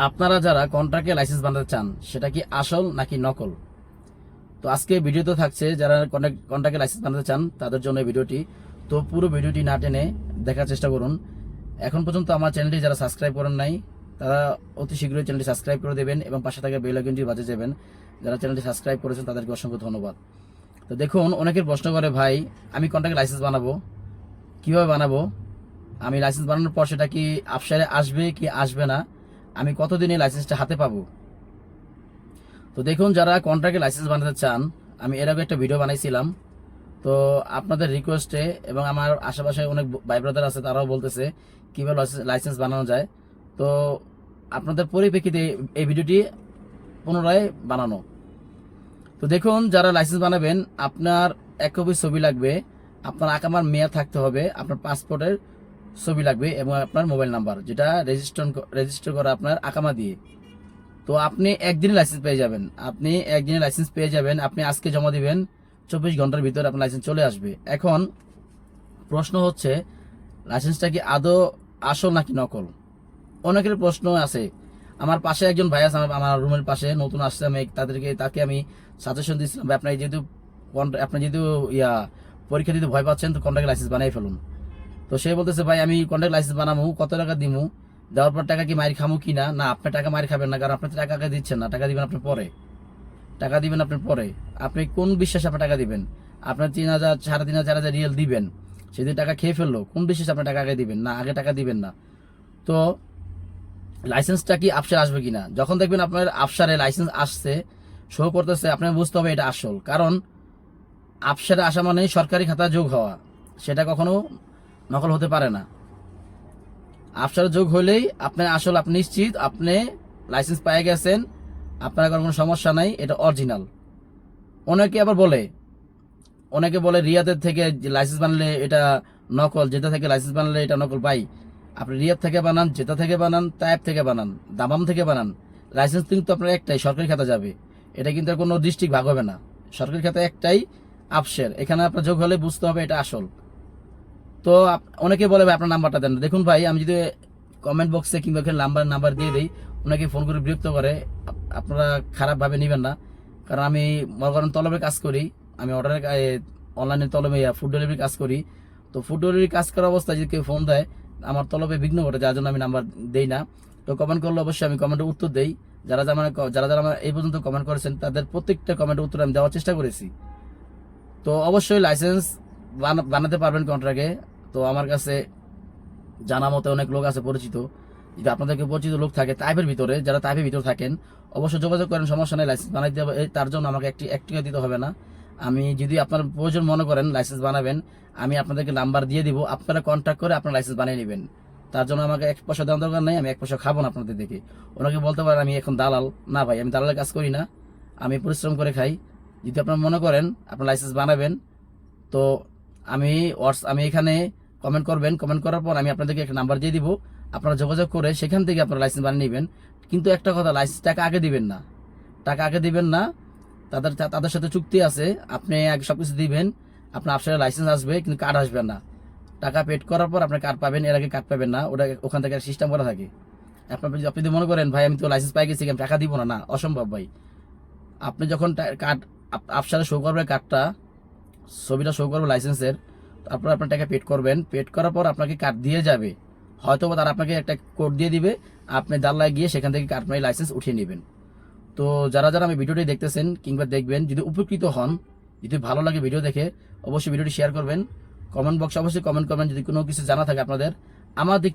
আপনারা যারা কন্ট্রাক্টে লাইসেন্স বানাতে চান সেটা কি আসল নাকি নকল? তো আজকে ভিডিওতে থাকছে যারা কন্ট্রাক্টে লাইসেন্স বানাতে চান তাদের জন্য এই ভিডিওটি। তো পুরো ভিডিওটি না টেনে দেখার চেষ্টা করুন। এখন পর্যন্ত আমার চ্যানেলটি যারা সাবস্ক্রাইব করেন নাই তারা অতি শীঘ্রই চ্যানেলটি সাবস্ক্রাইব করে দেবেন এবং পাশে থাকা বেল আইকনটি বাজিয়ে দেবেন। যারা চ্যানেলটি সাবস্ক্রাইব করেছেন তাদেরকে অসংখ্য ধন্যবাদ। তো দেখুন, অনেকের প্রশ্ন করে, ভাই আমি কন্ট্রাক্টে লাইসেন্স বানাবো, কিভাবে বানাবো? আমি লাইসেন্স বানানোর পর সেটা কি আফসারে আসবে কি আসবে না? আমি কতদিনে লাইসেন্সটা হাতে পাবো? তো দেখুন, যারা কন্ট্রাক্টে লাইসেন্স বানাতে চান, আমি এর আগে একটা ভিডিও বানাইছিলাম। তো আপনাদের রিকোয়েস্টে এবং আমার আশেপাশে অনেক ভাই ব্রাদার আছে, তারাও বলতেছে কীভাবে লাইসেন্স বানানো যায়। তো আপনাদের পরিপ্রেক্ষিতে এই ভিডিওটি পুনরায় বানানো। তো দেখুন, যারা লাইসেন্স বানাবেন, আপনার এক কপি ছবি লাগবে, আপনার আকামার মেয়াদ থাকতে হবে, আপনার পাসপোর্টের ছবি লাগবে এবং আপনার মোবাইল নাম্বার, যেটা রেজিস্টার করা আপনার আকামা দিয়ে। তো আপনি একদিনে লাইসেন্স পেয়ে যাবেন। আপনি আজকে জমা দিবেন, 24 ঘন্টার ভিতরে আপনার লাইসেন্স চলে আসবে। এখন প্রশ্ন হচ্ছে, লাইসেন্সটা কি আদৌ আসল নাকি নকল? অনেকের প্রশ্ন আছে। আমার পাশে একজন ভাই আছে, আমার রুমের পাশে নতুন আসছে, আমি তাকে আমি সাজেশন দিচ্ছিলাম, আপনি যেহেতু পরীক্ষা দিতে ভয় পাচ্ছেন, তো কন্ট্রাক্ট লাইসেন্স বানাই ফেলুন। তো সে বলতেছে, ভাই আমি কন্ট্রাক্ট লাইসেন্স বানাবো, কত টাকা দিমু, দেওয়ার পর টাকা কি মাইর খামু কিনা? না, আপনি টাকা মাইর খাবেন না, কারণ আপনি টাকা আগে দিচ্ছেন না, টাকা দিবেন আপনি পরে। আপনি কোন বিশ্বাসে আপনি টাকা দিবেন? আপনার 3,000, 3,500, 4,000 রিয়েল দিবেন, সেদিন টাকা খেয়ে ফেললো, কোন বিশ্বাসে আপনি টাকা আগে দিবেন? না, আগে টাকা দিবেন না। তো লাইসেন্সটা কি আফসার আসবে কিনা, যখন দেখবেন আপনার আফসারে লাইসেন্স আসছে, শো করতেছে, আপনার বুঝতে হবে এটা আসল। কারণ আফসারে আসা মানে সরকারি খাতা যোগ হওয়া, সেটা কখনো নকল হতে পারে না। আফসারে যোগ হলেই আপনার আসল, আপনি নিশ্চিত আপনি লাইসেন্স পেয়ে গেছেন, আপনার কোনো সমস্যা নাই, এটা অরিজিনাল। অনেকে বলে রিয়াদের থেকে লাইসেন্স বানালে এটা নকল, যেটা থেকে লাইসেন্স বানালে এটা নকল। ভাই, আপনি রিয়াদ থেকে বানান, জেতা থেকে বানান, তায়েব থেকে বানান, দামাম থেকে বানান, লাইসেন্স কিন্তু আপনার একটাই, সরকারি খাতা যাবে। এটা কিন্তু কোনো ডিস্ট্রিক্ট ভাগ হবে না, সরকারি খাতা একটাই, আফসের। এখানে আপনার যোগ হলে বুঝতে হবে এটা আসল। তো অনেকে বলে, ভাই আপনার নাম্বারটা দেন। দেখুন ভাই, আমি যদি কমেন্ট বক্সে কিংবা নাম্বার দিয়ে দিই, অনেকে ফোন করে বিরক্ত করে, আপনারা খারাপভাবে নেবেন না। কারণ আমি মনে করেন তলবে কাজ করি, আমি অনলাইনে তলবে ফুড ডেলিভারি কাজ করি। তো ফুড ডেলিভারি কাজ করার অবস্থায় যদি কেউ ফোন দেয়, আমার তলবে বিঘ্ন ঘটে, যার জন্য আমি নাম্বার দেই না। তো কমেন্ট করলে অবশ্যই আমি কমেন্টের উত্তর দেই। যারা যারা আমার এই পর্যন্ত কমেন্ট করেছেন, তাদের প্রত্যেকটা কমেন্টের উত্তর আমি দেওয়ার চেষ্টা করেছি। তো অবশ্যই লাইসেন্স বানাতে পারবেন কন্ট্রাক্টে। তো আমার কাছে জানা মতে অনেক লোক আছে পরিচিত। যদি আপনাদেরকে পরিচিত লোক থাকে তাইফের ভিতরে, যারা তাইফের ভিতরে থাকেন, অবশ্যই যোগাযোগ করেন, সমস্যা নেই, লাইসেন্স বানাই দেবো। তার জন্য আমাকে এক টাকা দিতে হবে না। আমি যদি আপনার প্রয়োজন মনে করেন লাইসেন্স বানাবেন, আমি আপনাদেরকে নাম্বার দিয়ে দিব, আপনারা কন্ট্যাক্ট করে আপনার লাইসেন্স বানিয়ে নেবেন। তার জন্য আমাকে 1 পয়সা দেওয়ার দরকার নেই, আমি 1 পয়সা খাবো না আপনাদের দেখে। ওনাকে বলতে পারেন আমি এখন দালাল। না ভাই, আমি দালালের কাজ করি না, আমি পরিশ্রম করে খাই। যদি আপনারা মনে করেন আপনার লাইসেন্স বানাবেন, তো আমি এখানে কমেন্ট করবেন, কমেন্ট করার পর আমি আপনাদেরকে একটা নাম্বার দিয়ে দিব, আপনারা যোগাযোগ করে সেখান থেকে আপনারা লাইসেন্স বানিয়ে নেবেন। কিন্তু একটা কথা, লাইসেন্স টাকা আগে দিবেন না। তাদের সাথে চুক্তি আছে, আপনি আগে সবকিছু দিবেন, আপনার আফসারের লাইসেন্স আসবে, কিন্তু কার্ড আসবে না। টাকা পেড করার পর আপনি কার্ড পাবেন, এর আগে কার্ড পাবেন না। ওখান থেকে সিস্টেম করা থাকে। আপনি যদি মনে করেন, ভাই আমি তো লাইসেন্স পাই গেছি, আমি টাকা দিব না, না, অসম্ভব ভাই। আপনি যখন কার্ড আফসারে শো করবে, কার্ডটা ছবিটা শো করবে লাইসেন্সের, তারপর আপনার টাকা পেড করবেন, পেড করার পর আপনাকে কার্ড দিয়ে যাবে, হয়তো তারা আপনাকে একটা কোড দিয়ে দিবে, আপনি দাল্লায় গিয়ে সেখান থেকে কার্ড মারি লাইসেন্স উঠিয়ে নেবেন। তো যারা আমি ভিডিওটি দেখতেছেন কিংবা দেখবেন, যদি উপকৃত হন, যদি ভালো লাগে ভিডিও দেখে, অবশ্যই ভিডিওটি শেয়ার করবেন। কমেন্ট বক্সে অবশ্যই কমেন্ট করবেন যদি কোনো কিছু জানা থাকে আপনাদের। আমার দিক